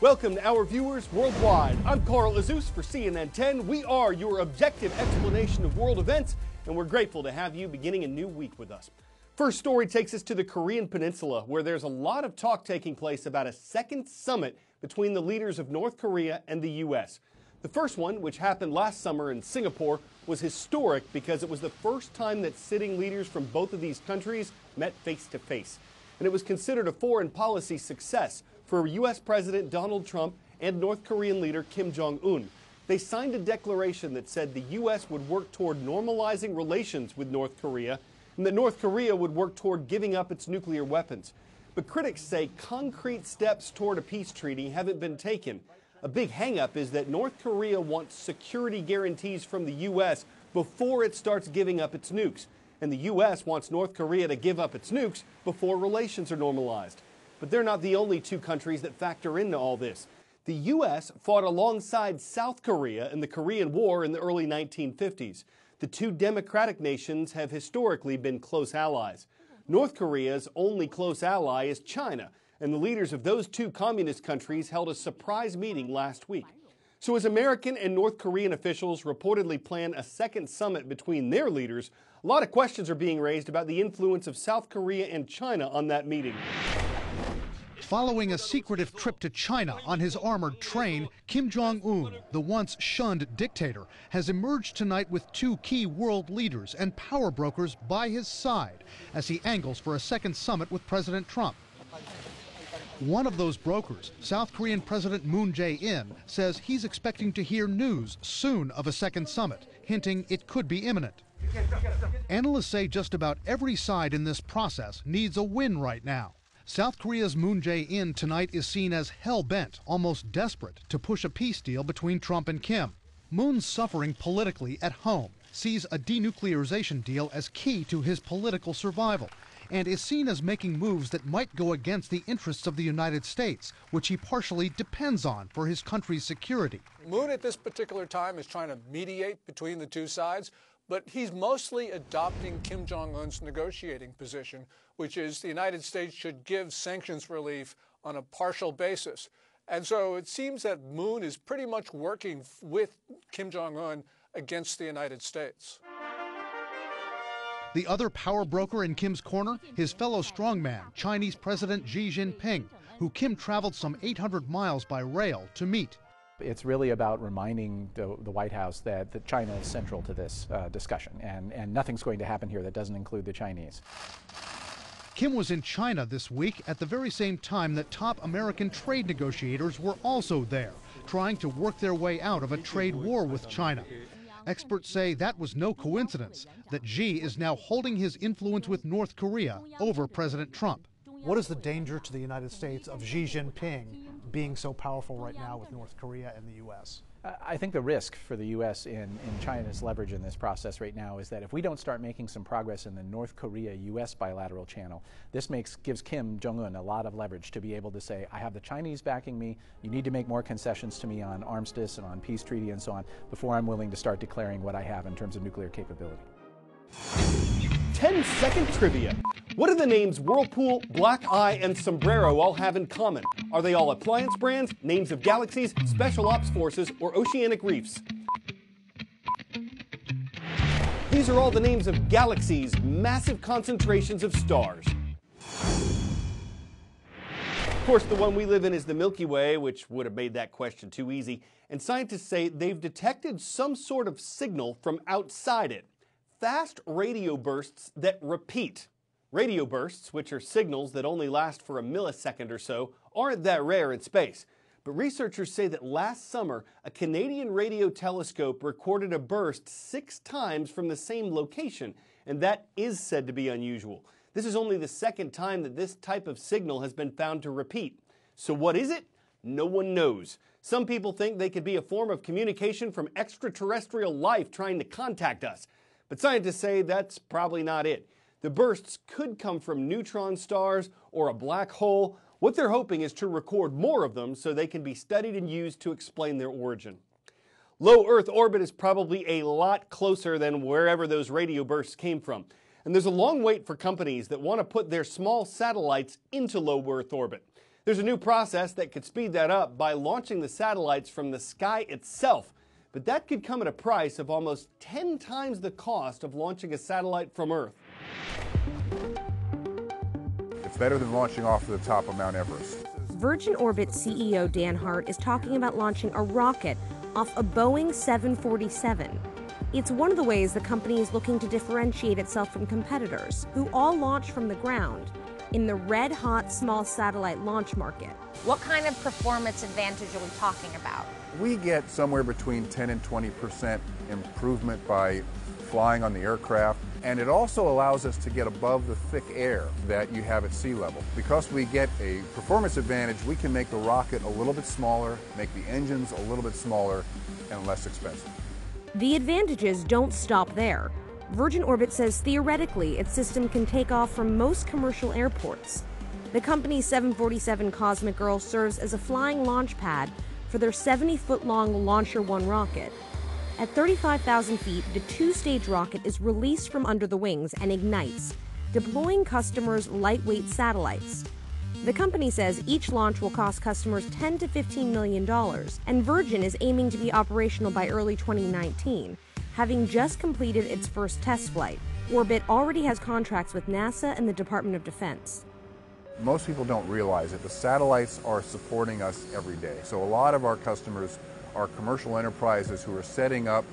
Welcome to our viewers worldwide. I'm Carl Azus for CNN10. We are your objective explanation of world events, and we're grateful to have you beginning a new week with us. First story takes us to the Korean Peninsula, where there's a lot of talk taking place about a second summit between the leaders of North Korea and the U.S. The first one, which happened last summer in Singapore, was historic because it was the first time that sitting leaders from both of these countries met face to face. And it was considered a foreign policy success for U.S. President Donald Trump and North Korean leader Kim Jong-un. They signed a declaration that said the U.S. would work toward normalizing relations with North Korea and that North Korea would work toward giving up its nuclear weapons. But critics say concrete steps toward a peace treaty haven't been taken. A big hang-up is that North Korea wants security guarantees from the U.S. before it starts giving up its nukes. And the U.S. wants North Korea to give up its nukes before relations are normalized. But they're not the only two countries that factor into all this. The U.S. fought alongside South Korea in the Korean War in the early 1950s. The two democratic nations have historically been close allies. North Korea's only close ally is China, and the leaders of those two communist countries held a surprise meeting last week. So as American and North Korean officials reportedly plan a second summit between their leaders, a lot of questions are being raised about the influence of South Korea and China on that meeting. Following a secretive trip to China on his armored train, Kim Jong-un, the once shunned dictator, has emerged tonight with two key world leaders and power brokers by his side as he angles for a second summit with President Trump. One of those brokers, South Korean President Moon Jae-in, says he's expecting to hear news soon of a second summit, hinting it could be imminent. Analysts say just about every side in this process needs a win right now. South Korea's Moon Jae-in tonight is seen as hell-bent, almost desperate, to push a peace deal between Trump and Kim. Moon's suffering politically at home, sees a denuclearization deal as key to his political survival, and is seen as making moves that might go against the interests of the United States, which he partially depends on for his country's security. Moon at this particular time is trying to mediate between the two sides, but he's mostly adopting Kim Jong-un's negotiating position, which is the United States should give sanctions relief on a partial basis. And so it seems that Moon is pretty much working with Kim Jong-un against the United States. The other power broker in Kim's corner, his fellow strongman, Chinese President Xi Jinping, who Kim traveled some 800 miles by rail to meet. It's really about reminding the White House that China is central to this discussion, and nothing's going to happen here that doesn't include the Chinese. Kim was in China this week at the very same time that top American trade negotiators were also there, trying to work their way out of a trade war with China. Experts say that was no coincidence, that Xi is now holding his influence with North Korea over President Trump. What is the danger to the United States of Xi Jinping being so powerful right now with North Korea and the U.S.? I think the risk for the U.S. in China's leverage in this process right now is that if we don't start making some progress in the North Korea-U.S. bilateral channel, this gives Kim Jong-un a lot of leverage to be able to say, I have the Chinese backing me, you need to make more concessions to me on armistice and on peace treaty and so on before I'm willing to start declaring what I have in terms of nuclear capability. 10-second trivia. What do the names Whirlpool, Black Eye, and Sombrero all have in common? Are they all appliance brands, names of galaxies, special ops forces, or oceanic reefs? These are all the names of galaxies, massive concentrations of stars. Of course, the one we live in is the Milky Way, which would have made that question too easy. And scientists say they've detected some sort of signal from outside it. Fast radio bursts that repeat. Radio bursts, which are signals that only last for a millisecond or so, aren't that rare in space. But researchers say that last summer, a Canadian radio telescope recorded a burst 6 times from the same location, and that is said to be unusual. This is only the second time that this type of signal has been found to repeat. So what is it? No one knows. Some people think they could be a form of communication from extraterrestrial life trying to contact us. But scientists say that's probably not it. The bursts could come from neutron stars or a black hole. What they're hoping is to record more of them so they can be studied and used to explain their origin. Low Earth orbit is probably a lot closer than wherever those radio bursts came from. And there's a long wait for companies that want to put their small satellites into low Earth orbit. There's a new process that could speed that up by launching the satellites from the sky itself. But that could come at a price of almost 10 times the cost of launching a satellite from Earth. It's better than launching off the top of Mount Everest. Virgin Orbit CEO Dan Hart is talking about launching a rocket off a Boeing 747. It's one of the ways the company is looking to differentiate itself from competitors, who all launch from the ground, in the red-hot small satellite launch market. What kind of performance advantage are we talking about? We get somewhere between 10 and 20% improvement by flying on the aircraft, and it also allows us to get above the thick air that you have at sea level. Because we get a performance advantage, we can make the rocket a little bit smaller, make the engines a little bit smaller, and less expensive. The advantages don't stop there. Virgin Orbit says theoretically its system can take off from most commercial airports. The company's 747 Cosmic Girl serves as a flying launch pad for their 70-foot-long Launcher 1 rocket. At 35,000 feet, the two-stage rocket is released from under the wings and ignites, deploying customers' lightweight satellites. The company says each launch will cost customers $10 to $15 million, and Virgin is aiming to be operational by early 2019, having just completed its first test flight. Orbit already has contracts with NASA and the Department of Defense. Most people don't realize it. The satellites are supporting us every day. So a lot of our customers are commercial enterprises who are setting up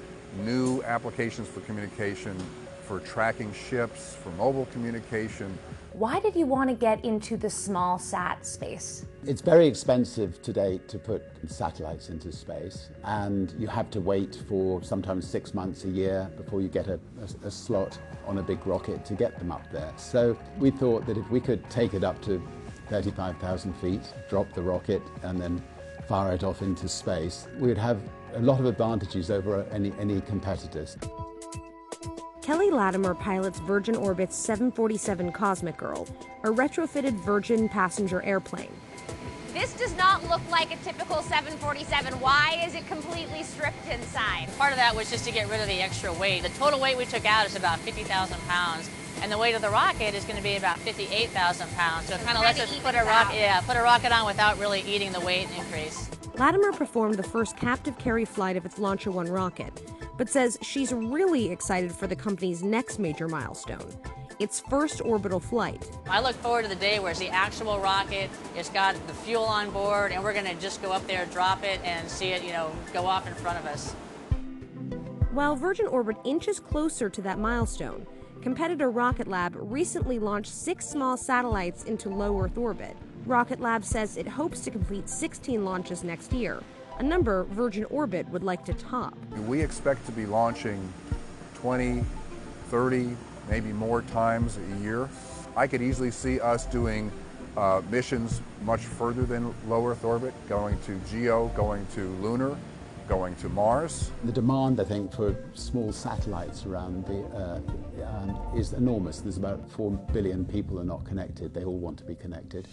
new applications for communication, for tracking ships, for mobile communication. Why did you want to get into the small sat space? It's very expensive today to put satellites into space, and you have to wait for sometimes 6 months, a year, before you get a slot on a big rocket to get them up there. So we thought that if we could take it up to 35,000 feet, drop the rocket, and then fire it off into space, we would have a lot of advantages over any competitors. Kelly Latimer pilots Virgin Orbit's 747 Cosmic Girl, a retrofitted Virgin passenger airplane. This does not look like a typical 747. Why is it completely stripped inside? Part of that was just to get rid of the extra weight. The total weight we took out is about 50,000 pounds, and the weight of the rocket is going to be about 58,000 pounds. So it kind of lets us put a rocket on without really eating the weight increase. Latimer performed the first captive carry flight of its Launcher 1 rocket, but says she's really excited for the company's next major milestone, its first orbital flight. I look forward to the day where it's the actual rocket, it's got the fuel on board, and we're going to just go up there, drop it, and see it, go off in front of us. While Virgin Orbit inches closer to that milestone, competitor Rocket Lab recently launched 6 small satellites into low Earth orbit. Rocket Lab says it hopes to complete 16 launches next year, a number Virgin Orbit would like to top. We expect to be launching 20, 30, maybe more times a year. I could easily see us doing missions much further than low Earth orbit, going to GEO, going to lunar, going to Mars. The demand, I think, for small satellites around the Earth is enormous. There's about 4 billion people who are not connected. They all want to be connected.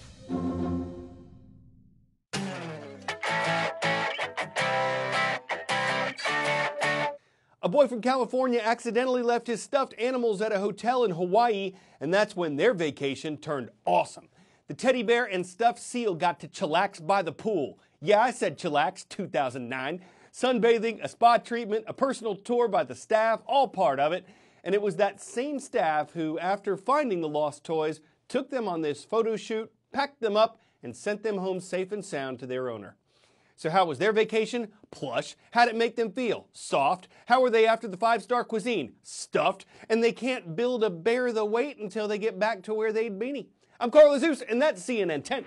A boy from California accidentally left his stuffed animals at a hotel in Hawaii, and that's when their vacation turned awesome. The teddy bear and stuffed seal got to chillax by the pool. Yeah, I said chillax, 2009. Sunbathing, a spa treatment, a personal tour by the staff, all part of it. And it was that same staff who, after finding the lost toys, took them on this photo shoot, packed them up, and sent them home safe and sound to their owner. So how was their vacation? Plush. How'd it make them feel? Soft. How were they after the 5-star cuisine? Stuffed. And they can't build a bear the weight until they get back to where they'd be. I'm Carl Zeus, and that's CNN 10.